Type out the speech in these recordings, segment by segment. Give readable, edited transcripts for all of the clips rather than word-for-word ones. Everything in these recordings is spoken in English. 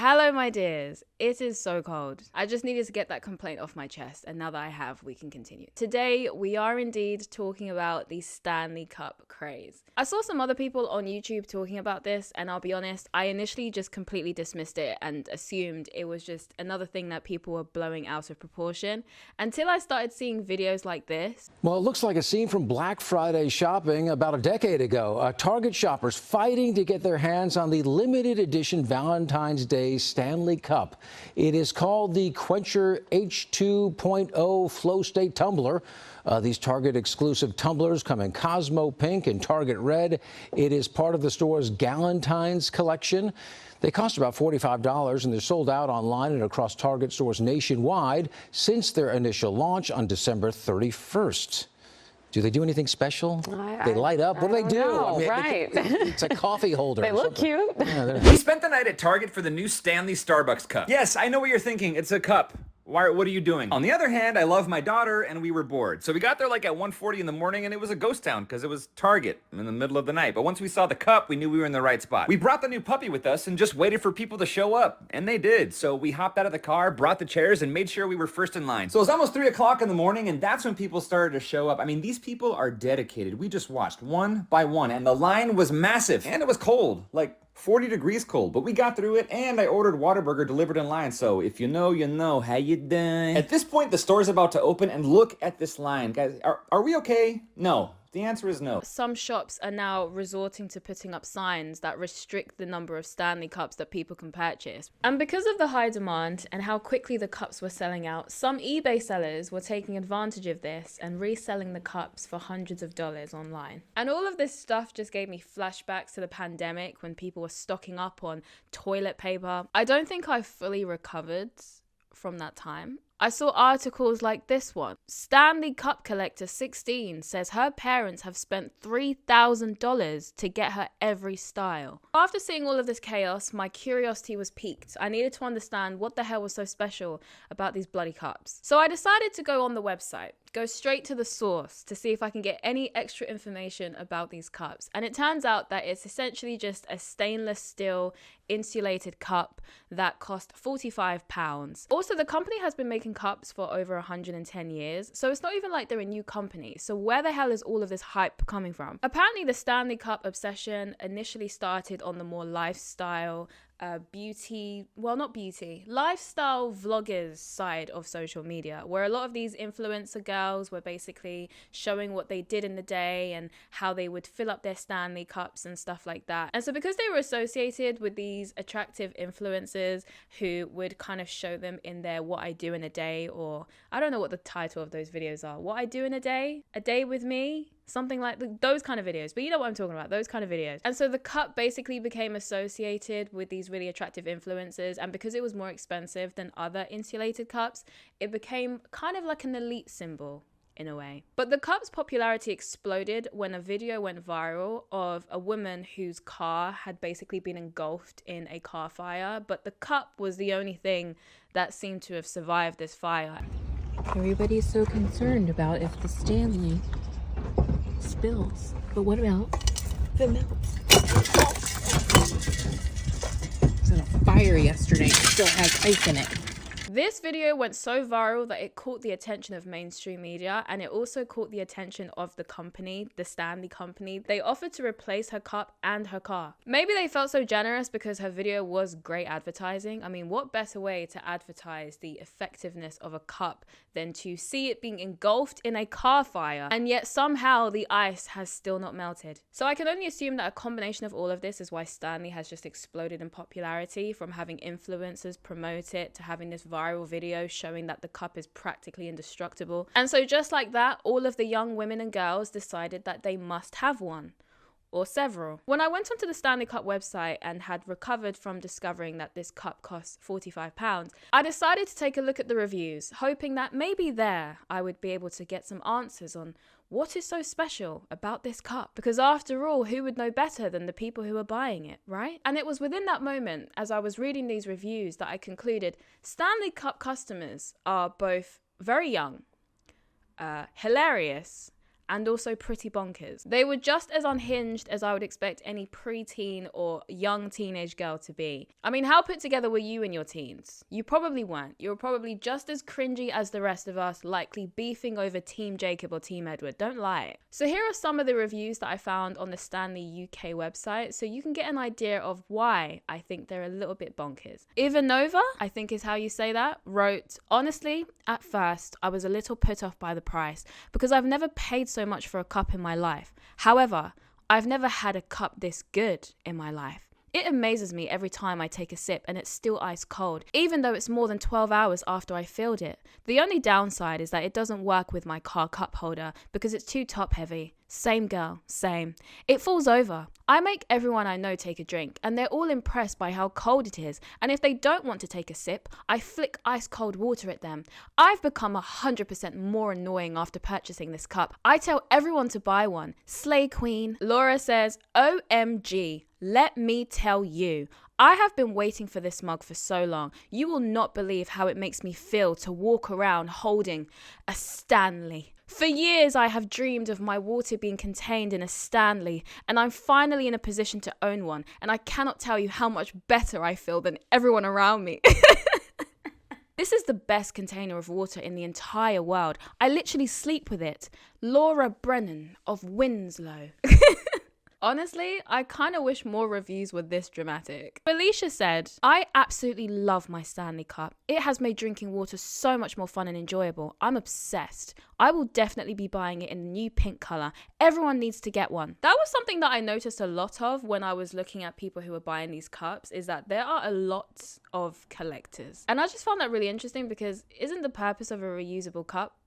Hello, my dears. It is so cold. I just needed to get that complaint off my chest, and now that I have, we can continue. Today, we are indeed talking about the Stanley Cup craze. I saw some other people on YouTube talking about this, and I'll be honest, I initially just completely dismissed it and assumed it was just another thing that people were blowing out of proportion, until I started seeing videos like this. Well, it looks like a scene from Black Friday shopping about a decade ago. Target shoppers fighting to get their hands on the limited edition Valentine's Day Stanley Cup. It is called the Quencher H2.0 Flow State Tumbler. These Target exclusive tumblers come in Cosmo Pink and Target Red. It is part of the store's Galentine's collection. They cost about $45 and they're sold out online and across Target stores nationwide since their initial launch on December 31st. Do they do anything special? They light up. What do they do? Know, right. It's a coffee holder. They look cute. Yeah, we spent the night at Target for the new Stanley Starbucks cup. Yes, I know what you're thinking. It's a cup. What are you doing? On the other hand, I love my daughter and we were bored. So we got there like at 1:40 in the morning and it was a ghost town because it was Target in the middle of the night. But once we saw the cup, we knew we were in the right spot. We brought the new puppy with us and just waited for people to show up. And they did. So we hopped out of the car, brought the chairs and made sure we were first in line. So it was almost 3 o'clock in the morning and that's when people started to show up. I mean, these people are dedicated. We just watched one by one and the line was massive and it was cold, like 40 degrees cold, but we got through it and I ordered Whataburger delivered in line. So if you know, you know. How you doing? At this point, the store's about to open and look at this line. Guys, are we okay? No. The answer is no. Some shops are now resorting to putting up signs that restrict the number of Stanley Cups that people can purchase. And because of the high demand and how quickly the cups were selling out, some eBay sellers were taking advantage of this and reselling the cups for hundreds of dollars online. And all of this stuff just gave me flashbacks to the pandemic when people were stocking up on toilet paper. I don't think I've fully recovered from that time. I saw articles like this one. Stanley Cup collector 16 says her parents have spent $3,000 to get her every style. After seeing all of this chaos, my curiosity was piqued. I needed to understand what the hell was so special about these bloody cups. So I decided to go on the website, go straight to the source to see if I can get any extra information about these cups. And it turns out that it's essentially just a stainless steel insulated cup that cost £45. Also, the company has been making cups for over 110 years, so it's not even like they're a new company. So where the hell is all of this hype coming from? Apparently the Stanley Cup obsession initially started on the more lifestyle lifestyle vloggers side of social media, where a lot of these influencer girls were basically showing what they did in the day and how they would fill up their Stanley Cups and stuff like that. And so because they were associated with these attractive influencers who would kind of show them in their what I do in a day, or I don't know what the title of those videos are, what I do in a day with me, something like those kind of videos, but you know what I'm talking about, those kind of videos. And so the cup basically became associated with these really attractive influencers, and because it was more expensive than other insulated cups, it became kind of like an elite symbol in a way. But the cup's popularity exploded when a video went viral of a woman whose car had basically been engulfed in a car fire, but the cup was the only thing that seemed to have survived this fire. Everybody's so concerned about if the Stanley spills, but what about if it melts? It was in a fire yesterday. It still has ice in it. This video went so viral that it caught the attention of mainstream media, and it also caught the attention of the company, the Stanley company. They offered to replace her cup and her car. Maybe they felt so generous because her video was great advertising. I mean, what better way to advertise the effectiveness of a cup than to see it being engulfed in a car fire, and yet somehow the ice has still not melted. So I can only assume that a combination of all of this is why Stanley has just exploded in popularity, from having influencers promote it to having this viral video showing that the cup is practically indestructible. And so just like that, all of the young women and girls decided that they must have one, or several. When I went onto the Stanley Cup website and had recovered from discovering that this cup costs £45, I decided to take a look at the reviews, hoping that maybe there I would be able to get some answers on what is so special about this cup? Because after all, who would know better than the people who are buying it, right? And it was within that moment, as I was reading these reviews, that I concluded Stanley Cup customers are both very young, hilarious, and also pretty bonkers. They were just as unhinged as I would expect any preteen or young teenage girl to be. I mean, how put together were you in your teens? You probably weren't. You were probably just as cringy as the rest of us, likely beefing over Team Jacob or Team Edward. Don't lie. So here are some of the reviews that I found on the Stanley UK website so you can get an idea of why I think they're a little bit bonkers. Ivanova, I think is how you say that, wrote, honestly, at first, I was a little put off by the price because I've never paid so much for a cup in my life. However, I've never had a cup this good in my life. It amazes me every time I take a sip and it's still ice cold, even though it's more than 12 hours after I filled it. The only downside is that it doesn't work with my car cup holder because it's too top heavy. Same girl, same. It falls over. I make everyone I know take a drink and they're all impressed by how cold it is. And if they don't want to take a sip, I flick ice cold water at them. I've become 100% more annoying after purchasing this cup. I tell everyone to buy one. Slay queen. Laura says, OMG. Let me tell you, I have been waiting for this mug for so long. You will not believe how it makes me feel to walk around holding a Stanley. For years, I have dreamed of my water being contained in a Stanley, and I'm finally in a position to own one, and I cannot tell you how much better I feel than everyone around me. This is the best container of water in the entire world. I literally sleep with it. Laura Brennan of Winslow. Honestly, I kind of wish more reviews were this dramatic. Felicia said, I absolutely love my Stanley Cup. It has made drinking water so much more fun and enjoyable. I'm obsessed. I will definitely be buying it in the new pink color. Everyone needs to get one. That was something that I noticed a lot of when I was looking at people who were buying these cups, is that there are a lot of collectors. And I just found that really interesting because isn't the purpose of a reusable cup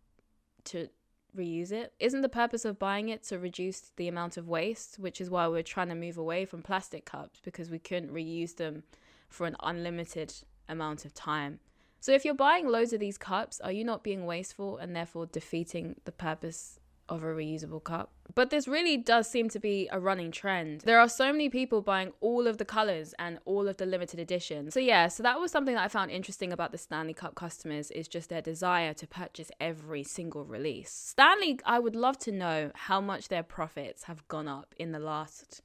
to reuse it? Isn't the purpose of buying it to reduce the amount of waste, which is why we're trying to move away from plastic cups, because we couldn't reuse them for an unlimited amount of time. So if you're buying loads of these cups, are you not being wasteful and therefore defeating the purpose of a reusable cup? But this really does seem to be a running trend. There are so many people buying all of the colors and all of the limited editions. So that was something that I found interesting about the Stanley Cup customers, is just their desire to purchase every single release. Stanley, I would love to know how much their profits have gone up in the last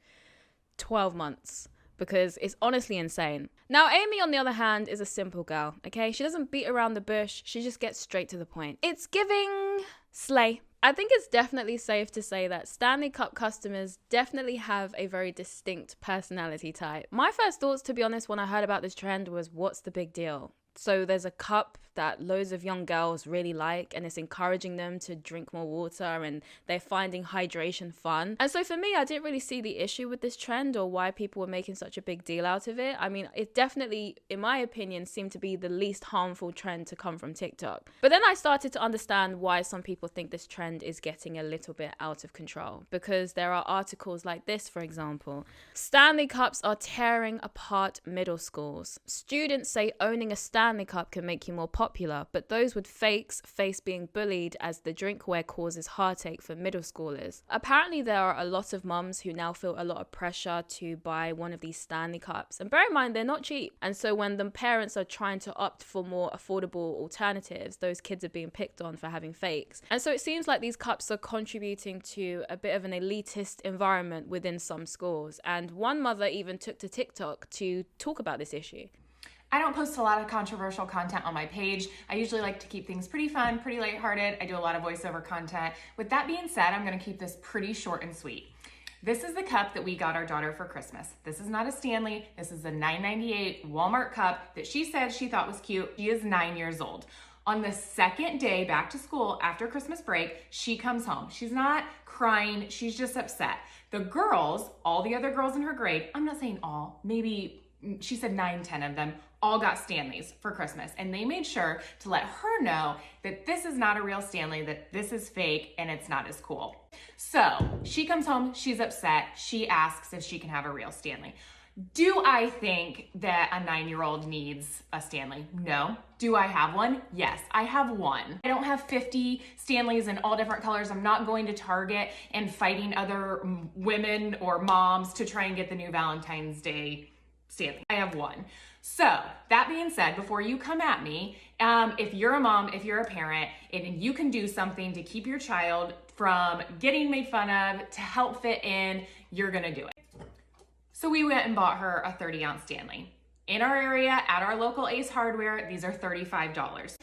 12 months. Because it's honestly insane. Now, Amy, on the other hand, is a simple girl, okay? She doesn't beat around the bush. She just gets straight to the point. It's giving slay. I think it's definitely safe to say that Stanley Cup customers definitely have a very distinct personality type. My first thoughts, to be honest, when I heard about this trend was, what's the big deal? So there's a cup that loads of young girls really like, and it's encouraging them to drink more water, and they're finding hydration fun. And so for me, I didn't really see the issue with this trend or why people were making such a big deal out of it. I mean, it definitely, in my opinion, seemed to be the least harmful trend to come from TikTok. But then I started to understand why some people think this trend is getting a little bit out of control, because there are articles like this, for example. Stanley Cups are tearing apart middle schools. Students say owning a Stanley Cup can make you more popular, but those with fakes face being bullied as the drinkware causes heartache for middle schoolers. Apparently, there are a lot of mums who now feel a lot of pressure to buy one of these Stanley Cups. And bear in mind, they're not cheap. And so when the parents are trying to opt for more affordable alternatives, those kids are being picked on for having fakes. And so it seems like these cups are contributing to a bit of an elitist environment within some schools. And one mother even took to TikTok to talk about this issue. I don't post a lot of controversial content on my page. I usually like to keep things pretty fun, pretty lighthearted. I do a lot of voiceover content. With that being said, I'm gonna keep this pretty short and sweet. This is the cup that we got our daughter for Christmas. This is not a Stanley. This is a $9.98 Walmart cup that she said she thought was cute. She is 9 years old. On the second day back to school after Christmas break, she comes home. She's not crying, she's just upset. The girls, all the other girls in her grade, I'm not saying all, maybe she said 9, 10 of them, all got Stanleys for Christmas. And they made sure to let her know that this is not a real Stanley, that this is fake and it's not as cool. So she comes home, she's upset. She asks if she can have a real Stanley. Do I think that a 9-year-old needs a Stanley? No. Do I have one? Yes, I have one. I don't have 50 Stanleys in all different colors. I'm not going to Target and fighting other women or moms to try and get the new Valentine's Day Stanley. I have one. So that being said, before you come at me, if you're a mom, if you're a parent, and you can do something to keep your child from getting made fun of to help fit in, you're gonna do it. So we went and bought her a 30-ounce Stanley. In our area, at our local Ace Hardware, these are $35.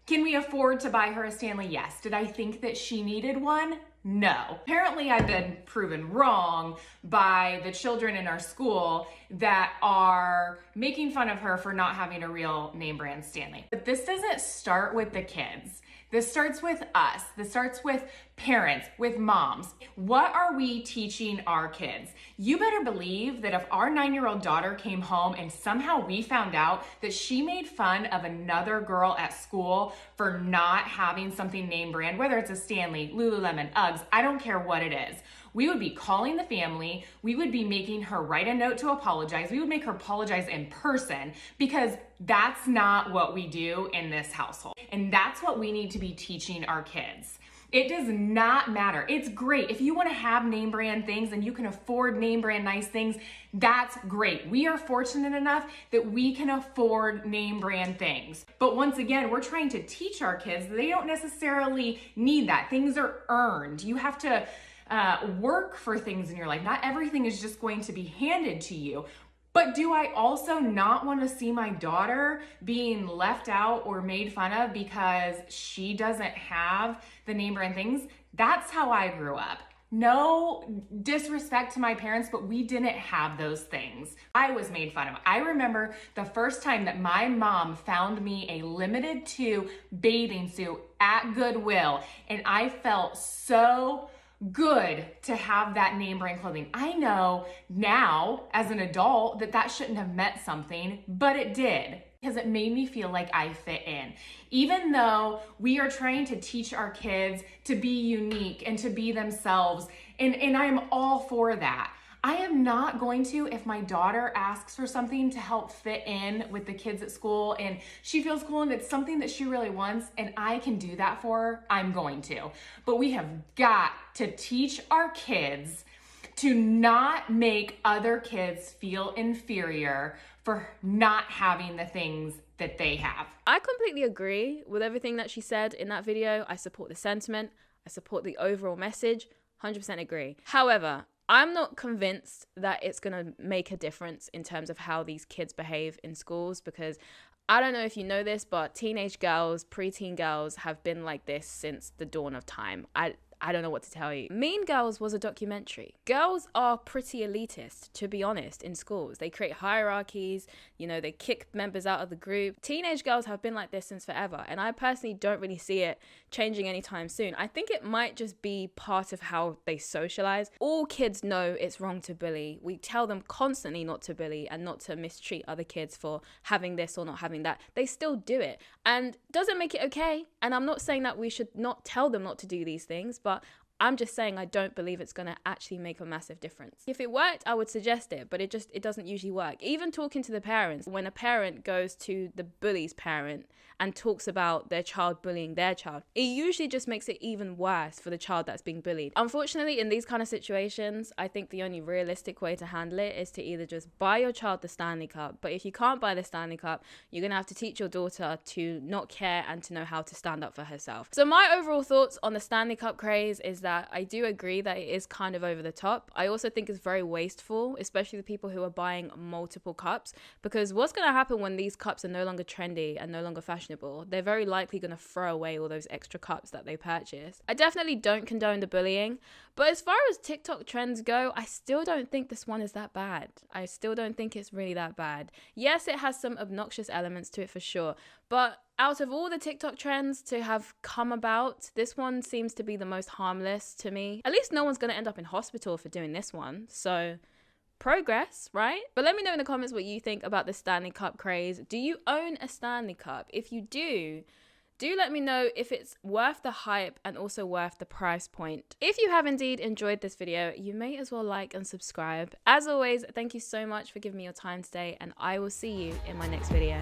Can we afford to buy her a Stanley? Yes. Did I think that she needed one? No. Apparently I've been proven wrong by the children in our school that are making fun of her for not having a real name brand Stanley. But this doesn't start with the kids. This starts with us. This starts with parents, with moms. What are we teaching our kids? You better believe that if our 9-year-old daughter came home and somehow we found out that she made fun of another girl at school for not having something name brand, whether it's a Stanley, Lululemon, Uggs, I don't care what it is, we would be calling the family. We would be making her write a note to apologize. We would make her apologize in person, because that's not what we do in this household. And that's what we need to be teaching our kids. It does not matter. It's great. If you want to have name brand things and you can afford name brand nice things, that's great. We are fortunate enough that we can afford name brand things. But once again, we're trying to teach our kids that they don't necessarily need that. Things are earned. You have to work for things in your life. Not everything is just going to be handed to you. But do I also not want to see my daughter being left out or made fun of because she doesn't have the name brand things? That's how I grew up. No disrespect to my parents, but we didn't have those things. I was made fun of. I remember the first time that my mom found me a limited 2 bathing suit at Goodwill, and I felt so good to have that name brand clothing. I know now as an adult that that shouldn't have meant something, but it did, because it made me feel like I fit in. Even though we are trying to teach our kids to be unique and to be themselves, and I'm all for that. I am not going to, if my daughter asks for something to help fit in with the kids at school and she feels cool and it's something that she really wants and I can do that for her, I'm going to. But we have got to teach our kids to not make other kids feel inferior for not having the things that they have. I completely agree with everything that she said in that video. I support the sentiment. I support the overall message. 100% agree. However, I'm not convinced that it's going to make a difference in terms of how these kids behave in schools, because I don't know if you know this, but teenage girls, preteen girls have been like this since the dawn of time. I don't know what to tell you. Mean Girls was a documentary. Girls are pretty elitist, to be honest, in schools. They create hierarchies, they kick members out of the group. Teenage girls have been like this since forever, and I personally don't really see it changing anytime soon. I think it might just be part of how they socialize. All kids know it's wrong to bully. We tell them constantly not to bully and not to mistreat other kids for having this or not having that. They still do it, and doesn't make it okay. And I'm not saying that we should not tell them not to do these things, but I'm just saying I don't believe it's going to actually make a massive difference. If it worked, I would suggest it, but it doesn't usually work. Even talking to the parents, when a parent goes to the bully's parent and talks about their child bullying their child, it usually just makes it even worse for the child that's being bullied. Unfortunately, in these kind of situations, I think the only realistic way to handle it is to either just buy your child the Stanley Cup, but if you can't buy the Stanley Cup, you're going to have to teach your daughter to not care and to know how to stand up for herself. So my overall thoughts on the Stanley Cup craze is that I do agree that it is kind of over the top. I also think it's very wasteful, especially the people who are buying multiple cups, because what's going to happen when these cups are no longer trendy and no longer fashionable? They're very likely going to throw away all those extra cups that they purchase. I definitely don't condone the bullying, but as far as TikTok trends go, I still don't think this one is that bad. I still don't think it's really that bad. Yes, it has some obnoxious elements to it for sure, but out of all the TikTok trends to have come about, this one seems to be the most harmless to me. At least no one's going to end up in hospital for doing this one, so progress, right? But let me know in the comments what you think about the Stanley Cup craze. Do you own a Stanley Cup? If you do let me know if it's worth the hype and also worth the price point. If you have indeed enjoyed this video, you may as well like and subscribe. As always, thank you so much for giving me your time today, and I will see you in my next video.